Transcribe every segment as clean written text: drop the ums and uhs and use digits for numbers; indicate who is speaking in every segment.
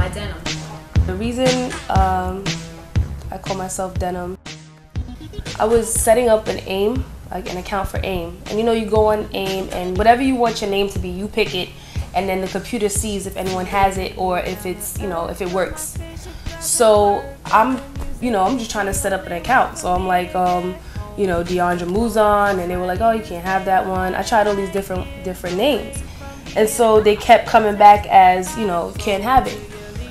Speaker 1: Why Denim?
Speaker 2: The reason I call myself Denim, I was setting up an AIM, like an account for AIM. And you know, you go on AIM and whatever you want your name to be, you pick it, and then the computer sees if anyone has it or if it's, you know, if it works. So I'm just trying to set up an account. So I'm like, you know, Denim Mouzon, and they were like, oh, you can't have that one. I tried all these different names. And so they kept coming back as, you know, can't have it.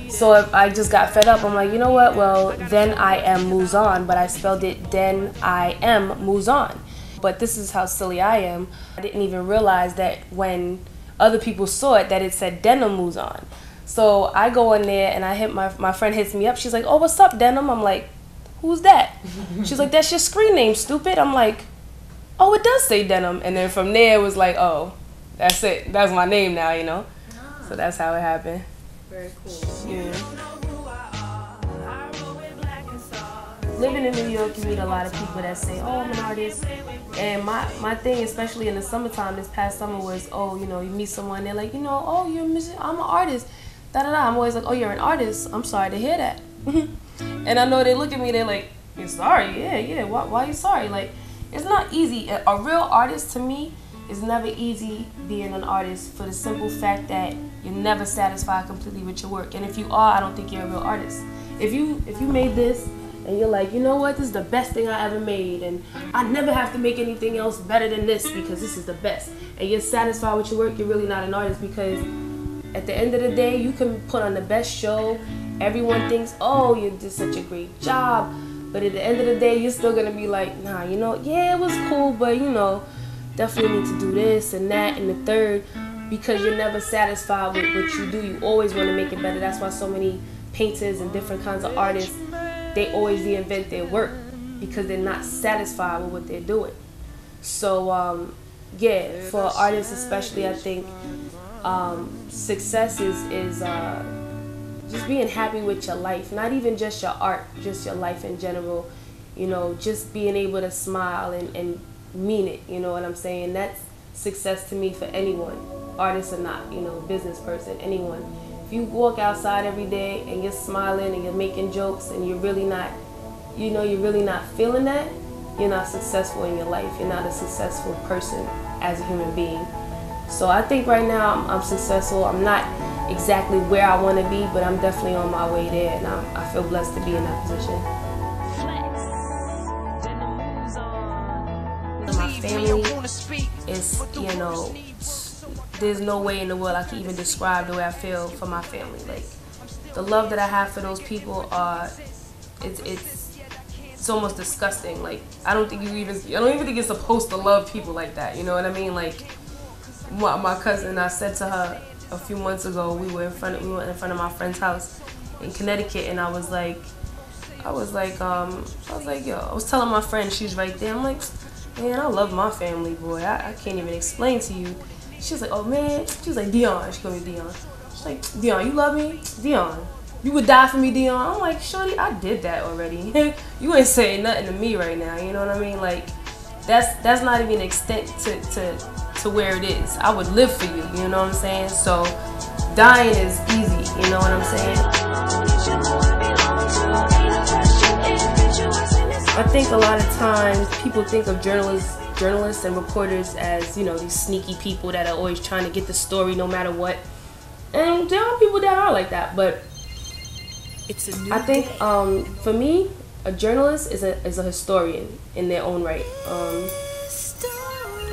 Speaker 2: So I just got fed up. I'm like, you know what? Well, then I am Mouzon, but I spelled it Den I am Mouzon. But this is how silly I am. I didn't even realize that when other people saw it, that it said Denim Mouzon. So I go in there and I hit my friend hits me up. She's like, oh, what's up, Denim? I'm like, who's that? She's like, that's your screen name, stupid. I'm like, oh, it does say Denim. And then from there it was like, oh, that's it. That's my name now, you know. Ah. So that's how it happened.
Speaker 1: Very cool.
Speaker 2: Yeah. Living in New York, you meet a lot of people that say, oh, I'm an artist. And my thing, especially in the summertime, this past summer was, oh, you know, you meet someone, they're like, you know, oh, you're a musician, I'm an artist. Da-da-da. I'm always like, oh, you're an artist? I'm sorry to hear that. And I know they look at me, they're like, you're sorry? Yeah. Why are you sorry? Like, it's not easy. A real artist, to me, is never easy being an artist for the simple fact that you're never satisfied completely with your work. And if you are, I don't think you're a real artist. If you made this and you're like, you know what, this is the best thing I ever made and I never have to make anything else better than this because this is the best, and you're satisfied with your work, you're really not an artist, because at the end of the day, you can put on the best show. Everyone thinks, oh, you did such a great job. But at the end of the day, you're still going to be like, nah, you know, yeah, it was cool, but, you know, definitely need to do this and that and the third, because you're never satisfied with what you do. You always want to make it better. That's why so many painters and different kinds of artists, they always reinvent their work because they're not satisfied with what they're doing. So, yeah, for artists especially, I think success is just being happy with your life, not even just your art, just your life in general. You know, just being able to smile and mean it, you know what I'm saying? That's success to me for anyone, artist or not, you know, business person, anyone. If you walk outside every day and you're smiling and you're making jokes and you're really not, you know, you're really not feeling that, you're not successful in your life. You're not a successful person as a human being. So I think right now I'm successful. I'm not exactly where I want to be, but I'm definitely on my way there, and I feel blessed to be in that position. My family is, you know, there's no way in the world I can even describe the way I feel for my family. Like, the love that I have for those people it's almost disgusting. Like, I don't even think you're supposed to love people like that, you know what I mean? Like, my cousin, I said to her a few months ago, we went in front of my friend's house in Connecticut, and I was like, yo, I was telling my friend, she's right there, I'm like, man, I love my family, boy. I can't even explain to you. She was like, oh man, she was like, Dion, she called me Dion. She's like, Dion, you love me? Dion, you would die for me, Dion? I'm like, shorty, I did that already. You ain't saying nothing to me right now, you know what I mean? Like, that's not even an extent to where it is. I would live for you, you know what I'm saying? So dying is easy, you know what I'm saying? I think a lot of times people think of journalists and reporters as, you know, these sneaky people that are always trying to get the story no matter what. And there are people that are like that, but I think for me, a journalist is a historian in their own right.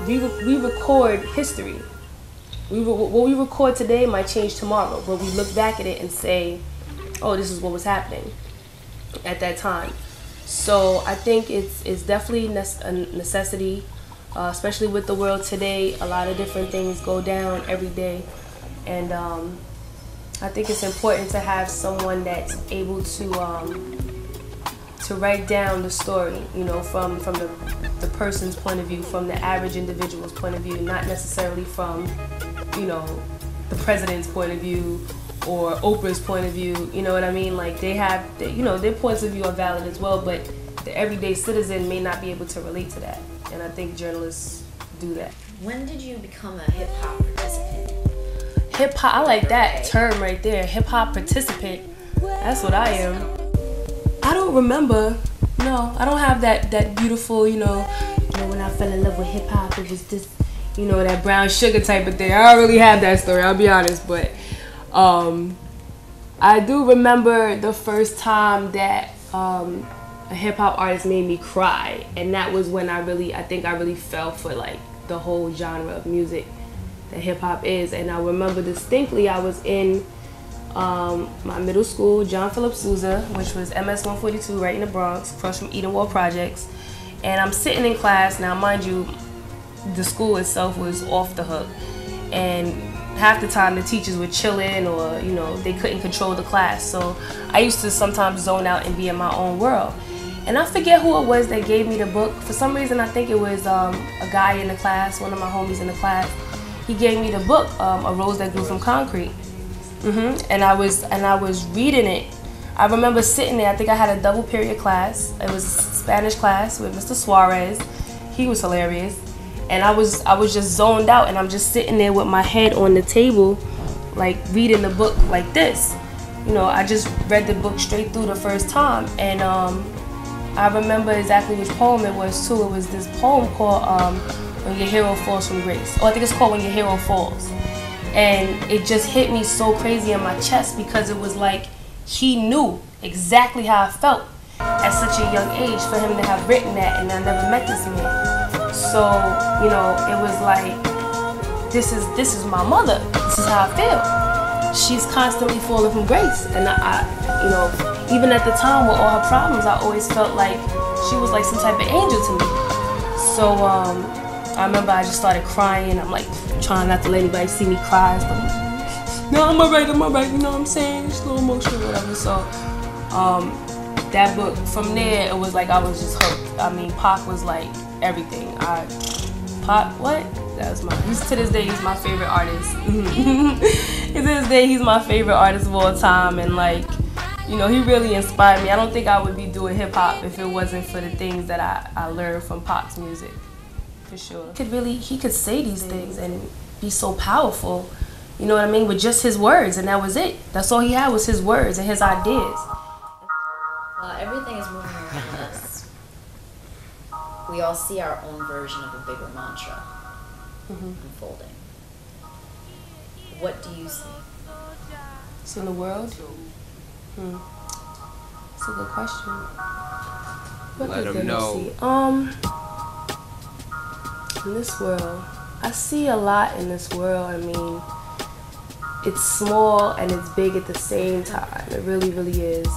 Speaker 2: We record history. What we record today might change tomorrow, but we look back at it and say, oh, this is what was happening at that time. So I think it's definitely a necessity, especially with the world today. A lot of different things go down every day, and I think it's important to have someone that's able to write down the story, you know, from the person's point of view, from the average individual's point of view, not necessarily from, you know, the president's point of view or Oprah's point of view, you know what I mean? Like, they have, you know, their points of view are valid as well, but the everyday citizen may not be able to relate to that, and I think journalists do that.
Speaker 1: When did you become a hip-hop participant?
Speaker 2: hip hop. I like that term right there. Hip hop participant. That's what I am. I don't remember. No, I don't have that beautiful, you know, when I fell in love with hip hop, it was this, you know, that brown sugar type of thing. I don't really have that story, I'll be honest, but I do remember the first time that a hip hop artist made me cry, and that was when I think I really fell for like the whole genre of music that hip hop is. And I remember distinctly I was in my middle school, John Philip Sousa, which was MS 142 right in the Bronx, across from Edenwald Projects. And I'm sitting in class. Now, mind you, the school itself was off the hook. And half the time the teachers were chilling, or, you know, they couldn't control the class. So I used to sometimes zone out and be in my own world. And I forget who it was that gave me the book. For some reason, I think it was a guy in the class, one of my homies in the class. He gave me the book, A Rose That Grew From Concrete. And I was reading it. I remember sitting there. I think I had a double period class. It was Spanish class with Mr. Suarez. He was hilarious. And I was just zoned out, and I'm just sitting there with my head on the table, like reading the book like this. You know, I just read the book straight through the first time. And I remember exactly which poem it was too. It was this poem called When Your Hero Falls From Grace. Oh, I think it's called When Your Hero Falls. And it just hit me so crazy in my chest, because it was like he knew exactly how I felt at such a young age for him to have written that, and I never met this man. So, you know, it was like, this is my mother. This is how I feel. She's constantly falling from grace. And I you know, even at the time with all her problems, I always felt like she was like some type of angel to me. So I remember I just started crying. I'm like trying not to let anybody see me cry. So no, I'm alright, you know what I'm saying? Just a little emotional, whatever. So that book, from there, it was like I was just hooked. I mean, Pac was like everything. Pac, what? That's to this day, he's my favorite artist. To this day, he's my favorite artist of all time. And like, you know, he really inspired me. I don't think I would be doing hip hop if it wasn't for the things that I learned from Pac's music. For sure. He could say these things and be so powerful, you know what I mean, with just his words, and that was it. That's all he had, was his words and his ideas.
Speaker 1: Everything is moving around us. We all see our own version of a bigger mantra unfolding. What do you see?
Speaker 2: See in the world? That's a good question. What
Speaker 3: Let them know.
Speaker 2: In this world, I see a lot in this world. I mean, it's small and it's big at the same time. It really, really is.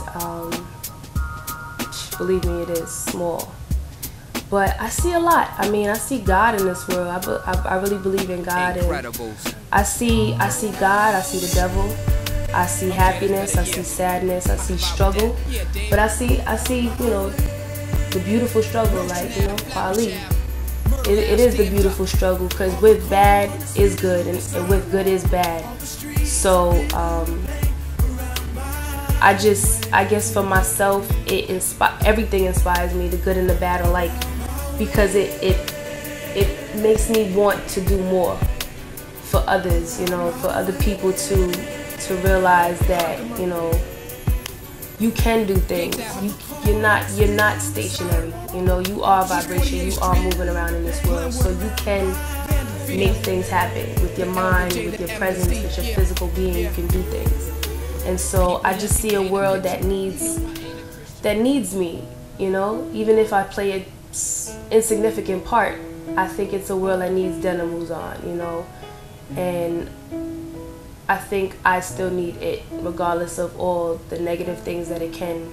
Speaker 2: Believe me, it is small. But I see a lot. I mean, I see God in this world. I really believe in God. And I see God. I see the devil. I see happiness. I see sadness. I see struggle. But I see, you know, the beautiful struggle, like, you know, Ali. It is the beautiful struggle, because with bad is good, and with good is bad. So I guess for myself, everything inspires me, the good and the bad alike, because it makes me want to do more for others, you know, for other people to realize that, you know, you can do things. You're not stationary. You know, you are vibration. You are moving around in this world. So you can make things happen with your mind, with your presence, with your physical being. You can do things. And so I just see a world that needs me. You know, even if I play an insignificant part, I think it's a world that needs Denim Mouzon. You know, and I think I still need it, regardless of all the negative things that it can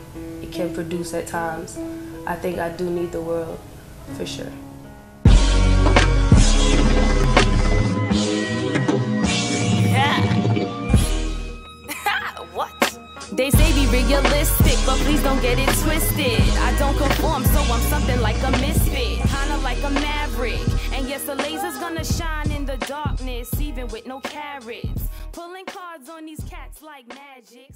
Speaker 2: produce at times. I think I do need the world, for sure.
Speaker 4: Yeah. What? They say be realistic, but please don't get it twisted. I don't conform, so I'm something like a misfit, kinda like a maverick. And yes, the laser's gonna shine in the darkness, even with no carrots. Pulling cards on these cats like magic.